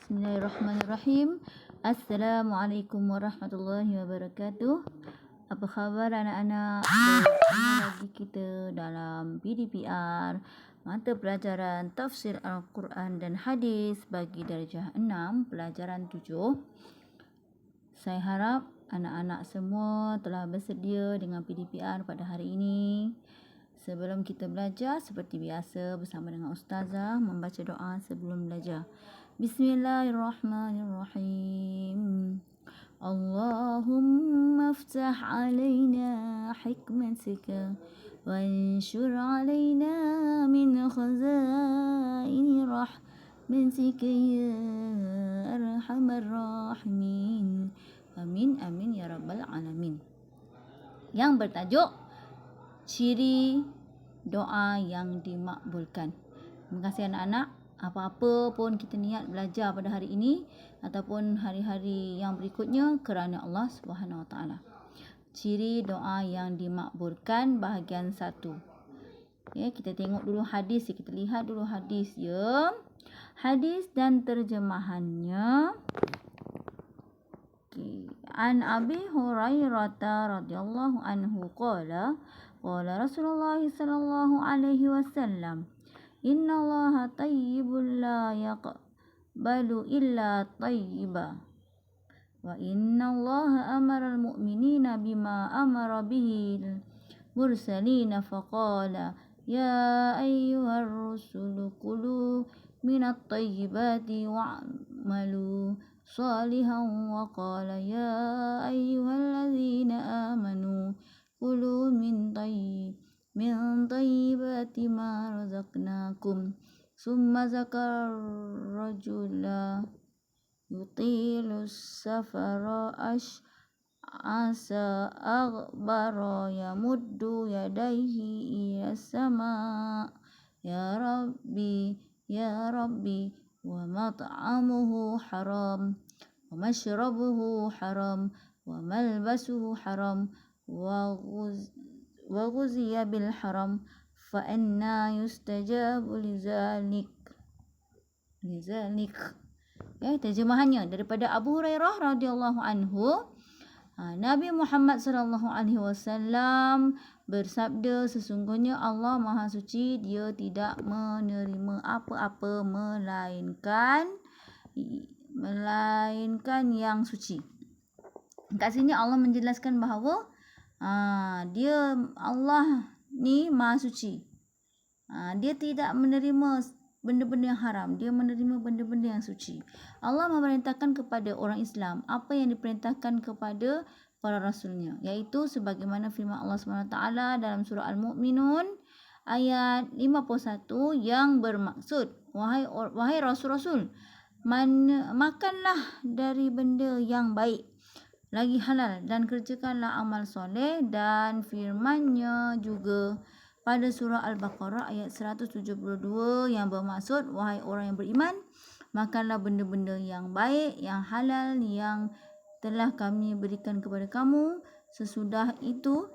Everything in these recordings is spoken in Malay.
Bismillahirrahmanirrahim. Assalamualaikum warahmatullahi wabarakatuh. Apa khabar anak-anak? Bertemu lagi kita dalam PDPR, mata pelajaran Tafsir Al-Quran dan Hadis bagi darjah 6, pelajaran 7. Saya harap anak-anak semua telah bersedia dengan PDPR pada hari ini. Sebelum kita belajar, seperti biasa bersama dengan Ustazah membaca doa sebelum belajar. Bismillahirrahmanirrahim. Allahumma aftah alaina hikmatika wanshur alaina min khazaini rahmatika ya arhamar rahimin. Amin amin ya rabbal alamin. Yang bertajuk ciri doa yang dimakbulkan. Terima kasih anak-anak. Apa-apa pun kita niat belajar pada hari ini ataupun hari-hari yang berikutnya kerana Allah Subhanahu Wa Taala. Ciri doa yang dimakbulkan bahagian 1. Okay, kita tengok dulu hadis. Kita lihat dulu hadis ya. Hadis dan terjemahannya. Okay. An Abi Hurairah radhiyallahu anhu qala Rasulullah sallallahu alaihi wasallam, Inna Allah tayyibun la yaqbalu illa tayyiba. Wa inna Allah amara al-mu'minina bima amara bihi al-mursalina faqala ya ayyuhar rusulu kulu minat tayyibati wa'malu salihan wa qala ya ayyuhalladzina amanu kulu min tayyibati ma razaqnakum. Summa zakar rajula yutilu safara asa aghbara yamuddu yadayhi ila sama ya rabbi wa mat'amuhu haram wa mashrabuhu haram wa malbasuhu haram wa ghuziya bil haram fa anna yustajabu lizalik. Terjemahannya daripada Abu Hurairah radhiyallahu anhu, Nabi Muhammad sallallahu alaihi wasallam bersabda, sesungguhnya Allah Maha Suci, Dia tidak menerima apa-apa melainkan yang suci. Kat sini Allah menjelaskan bahawa Dia Allah ni Maha Suci. Dia tidak menerima benda-benda yang haram. Dia menerima benda-benda yang suci. Allah memerintahkan kepada orang Islam apa yang diperintahkan kepada para rasulnya, iaitu sebagaimana firman Allah SWT dalam surah Al-Mu'minun ayat 51 yang bermaksud, wahai rasul-rasul, makanlah dari benda yang baik lagi halal dan kerjakanlah amal soleh, dan firman-Nya juga pada surah Al-Baqarah ayat 172 yang bermaksud, wahai orang yang beriman, makanlah benda-benda yang baik, yang halal, yang telah kami berikan kepada kamu. Sesudah itu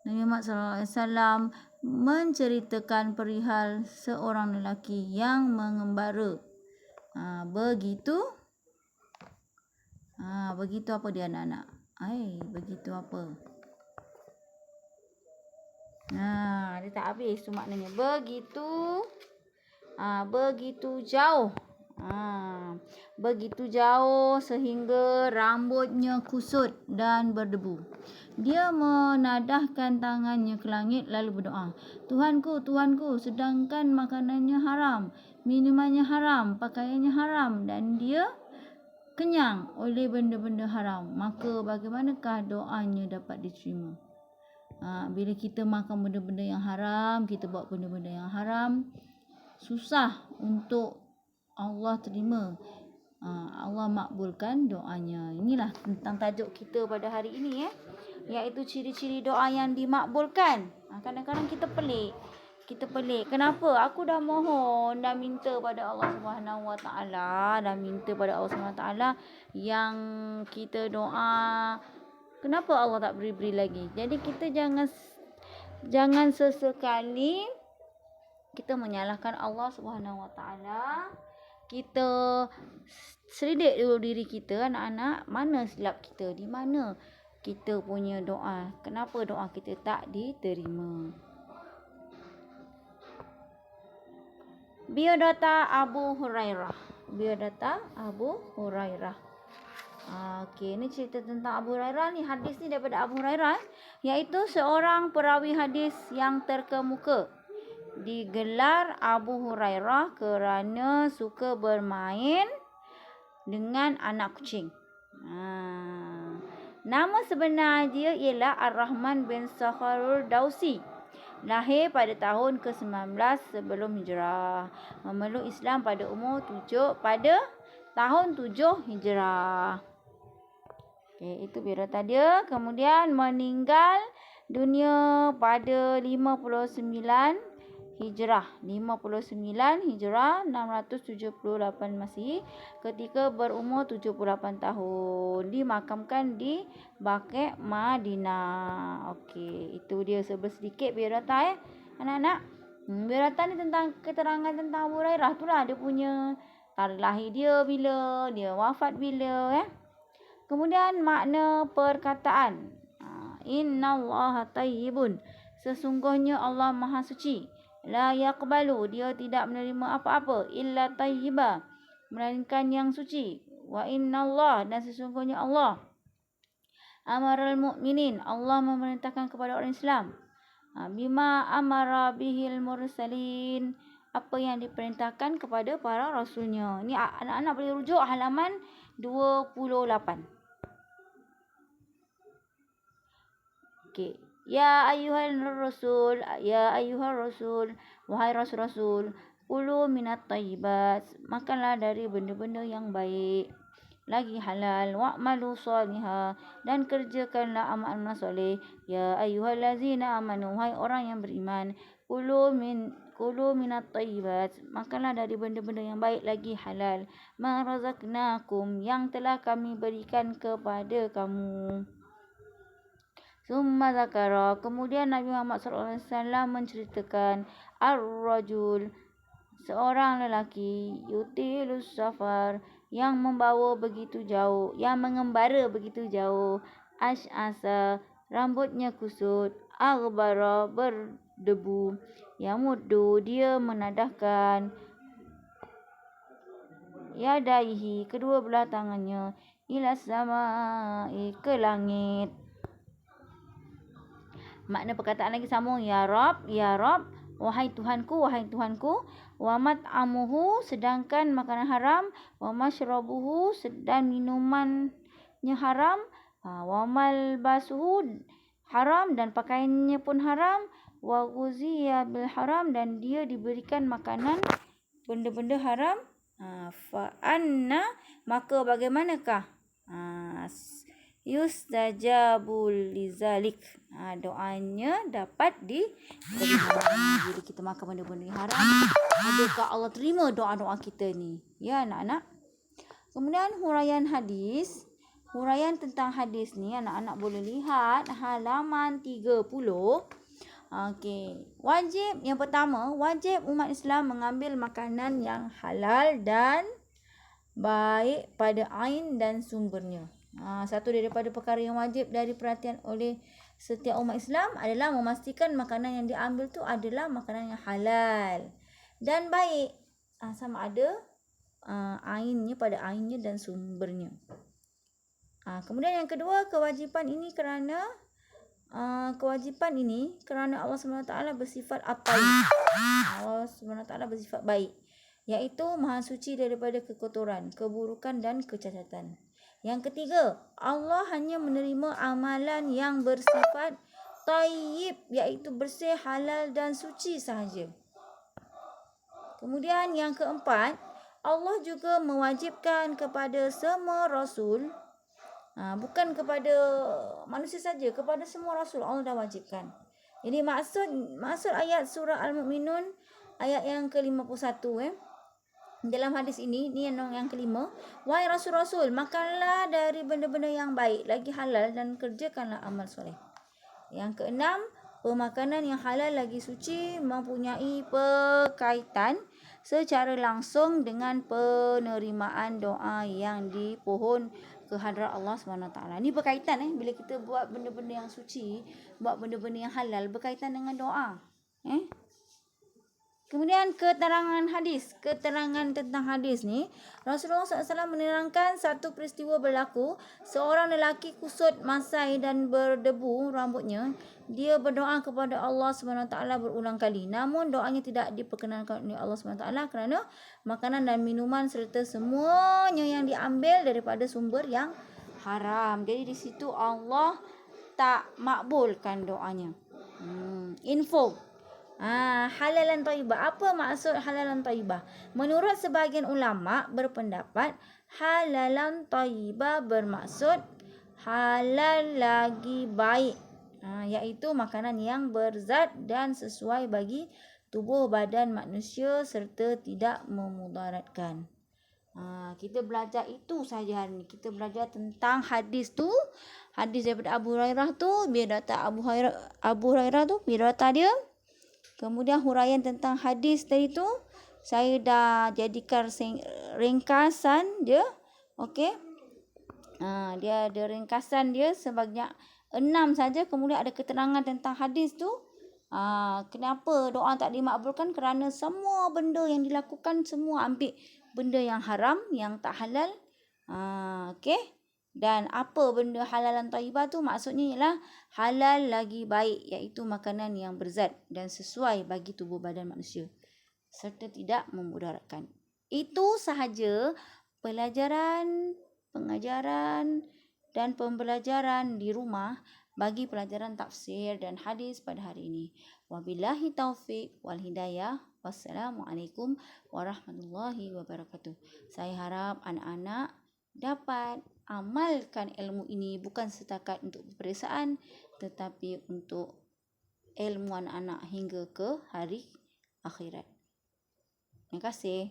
Nabi Muhammad SAW menceritakan perihal seorang lelaki yang mengembara. Begitu apa dia anak-anak? Begitu apa? Dia tak habis tu maknanya. Begitu jauh. Begitu jauh sehingga rambutnya kusut dan berdebu. Dia menadahkan tangannya ke langit lalu berdoa, Tuhanku, Tuhanku, sedangkan makanannya haram, minumannya haram, pakaiannya haram, dan dia kenyang oleh benda-benda haram. Maka bagaimanakah doanya dapat diterima? Bila kita makan benda-benda yang haram, kita buat benda-benda yang haram, susah untuk Allah terima, Allah makbulkan doanya. Inilah tentang tajuk kita pada hari ini, iaitu ciri-ciri doa yang dimakbulkan. Kadang-kadang kita pelik. Kenapa? Aku dah mohon, dah minta pada Allah Subhanahu Wa Taala, yang kita doa, kenapa Allah tak beri lagi? Jadi kita jangan sesekali kita menyalahkan Allah Subhanahu Wa Taala kita selidik dulu diri kita, anak-anak, mana silap kita, di mana kita punya doa, kenapa doa kita tak diterima. Biodata Abu Hurairah. Biodata Abu Hurairah. Okey, ni cerita tentang Abu Hurairah ni. Hadis ni daripada Abu Hurairah, iaitu seorang perawi hadis yang terkemuka. Digelar Abu Hurairah kerana suka bermain dengan anak kucing. Nama sebenar dia ialah Ar-Rahman bin Sakharul Dausi. Lahir pada tahun ke-19 sebelum hijrah. Memeluk Islam pada tahun 7 hijrah. Okey, itu biodata dia. Kemudian meninggal dunia pada 59 hijrah. 59 hijrah 678 Masihi ketika berumur 78 tahun. Dimakamkan di Baqi' Madinah. Okey, itu dia sedikit biodata anak-anak. Biodata ni tentang keterangan tentang Abu Hurairah tu lah. Dia punya tarikh lahir dia bila, dia wafat bila. Kemudian makna perkataan. Innallaha tayyibun. Sesungguhnya Allah Maha Suci. La yaqbalu, dia tidak menerima apa-apa illa tayyiba, melainkan yang suci. Wa innallah, dan sesungguhnya Allah amaral mu'minin, Allah memerintahkan kepada orang Islam, bima amara bihil mursalin, apa yang diperintahkan kepada para rasulnya. Ni anak-anak boleh rujuk halaman 28. Okey. Ya ayyuhal rasul, wahai rasul-rasul, kulu minat tayyibat, makanlah dari benda-benda yang baik, lagi halal, wa'malu salihah, dan kerjakanlah amal-amal soleh. Ya ayyuhallazina amanu, wahai orang yang beriman, kulu minat tayyibat, makanlah dari benda-benda yang baik lagi halal, ma razaqnakum, yang telah kami berikan kepada kamu. Summa zakara, kemudian Nabi Muhammad SAW menceritakan ar-rajul, seorang lelaki, yutilus safar, yang membawa begitu jauh, yang mengembara begitu jauh, ash'asa, rambutnya kusut, aghbara, berdebu, yamuddu, dia menadahkan, yadaihi, kedua belah tangannya, ila samai, ke langit. Makna perkataan lagi sambung, ya Rab, wahai Tuhanku, wa mat'amuhu, sedangkan makanan haram, wa mashrabuhu, dan minumannya haram, wa malbasuhu, haram, dan pakaiannya pun haram, wa ghuziya bil haram, dan dia diberikan makanan benda-benda haram. Fa anna, maka bagaimanakah yustajabul lizalik, doanya dapat diterima. Jadi kita makan benda-benda yang haram, adakah Allah terima doa-doa kita ni? Ya anak-anak. Kemudian huraian tentang hadis ni anak-anak boleh lihat halaman 30. Okey, yang pertama, wajib umat Islam mengambil makanan yang halal dan baik pada ain dan sumbernya. Satu daripada perkara yang wajib dari perhatian oleh setiap umat Islam adalah memastikan makanan yang diambil tu adalah makanan yang halal dan baik, sama ada ainnya, pada ainnya dan sumbernya. Kemudian yang kedua, kewajipan ini kerana Allah SWT bersifat at-tayyib. Allah SWT bersifat baik, iaitu maha suci daripada kekotoran, keburukan dan kecacatan. Yang ketiga, Allah hanya menerima amalan yang bersifat tayyib, iaitu bersih, halal dan suci sahaja. Kemudian yang keempat, Allah juga mewajibkan kepada semua rasul, bukan kepada manusia saja, kepada semua rasul Allah dah wajibkan. Jadi maksud ayat surah Al-Mu'minun ayat yang ke-51 dalam hadis ini, ni yang kelima, wahai rasul-rasul, makanlah dari benda-benda yang baik lagi halal dan kerjakanlah amal soleh. Yang keenam, pemakanan yang halal lagi suci mempunyai perkaitan secara langsung dengan penerimaan doa yang dipohon ke hadrat Allah SWT. Ni berkaitan bila kita buat benda-benda yang suci, buat benda-benda yang halal, berkaitan dengan doa. Kemudian keterangan tentang hadis ni, Rasulullah SAW menerangkan satu peristiwa berlaku. Seorang lelaki kusut masai dan berdebu rambutnya. Dia berdoa kepada Allah SWT berulang kali. Namun doanya tidak diperkenankan oleh Allah SWT kerana makanan dan minuman serta semuanya yang diambil daripada sumber yang haram. Jadi di situ Allah tak makbulkan doanya. Info. Halalan thayyibah. Apa maksud halalan thayyibah? Menurut sebahagian ulama berpendapat halalan thayyibah bermaksud halal lagi baik. Iaitu makanan yang berzat dan sesuai bagi tubuh badan manusia serta tidak memudaratkan. Kita belajar itu saja hari ni. Kita belajar tentang hadis tu. Hadis daripada Abu Hurairah tu. Biar data Abu Hurairah tu. Biar data dia. Kemudian huraian tentang hadis tadi tu saya dah jadikan ringkasan dia. Okey. Dia ada ringkasan dia sebanyak 6 saja. Kemudian ada keterangan tentang hadis tu. Kenapa doa tak dimakbulkan? Kerana semua benda yang dilakukan semua ambil benda yang haram, yang tak halal. Okey. Dan apa benda halalan thayyibah tu? Maksudnya ialah halal lagi baik, iaitu makanan yang berzat dan sesuai bagi tubuh badan manusia serta tidak memudaratkan. Itu sahaja pelajaran, pengajaran dan pembelajaran di rumah bagi pelajaran tafsir dan hadis pada hari ini. Wabillahi taufik wal hidayah. Wassalamualaikum warahmatullahi wabarakatuh. Saya harap anak-anak dapat amalkan ilmu ini bukan setakat untuk peperiksaan tetapi untuk ilmu anak-anak hingga ke hari akhirat. Terima kasih.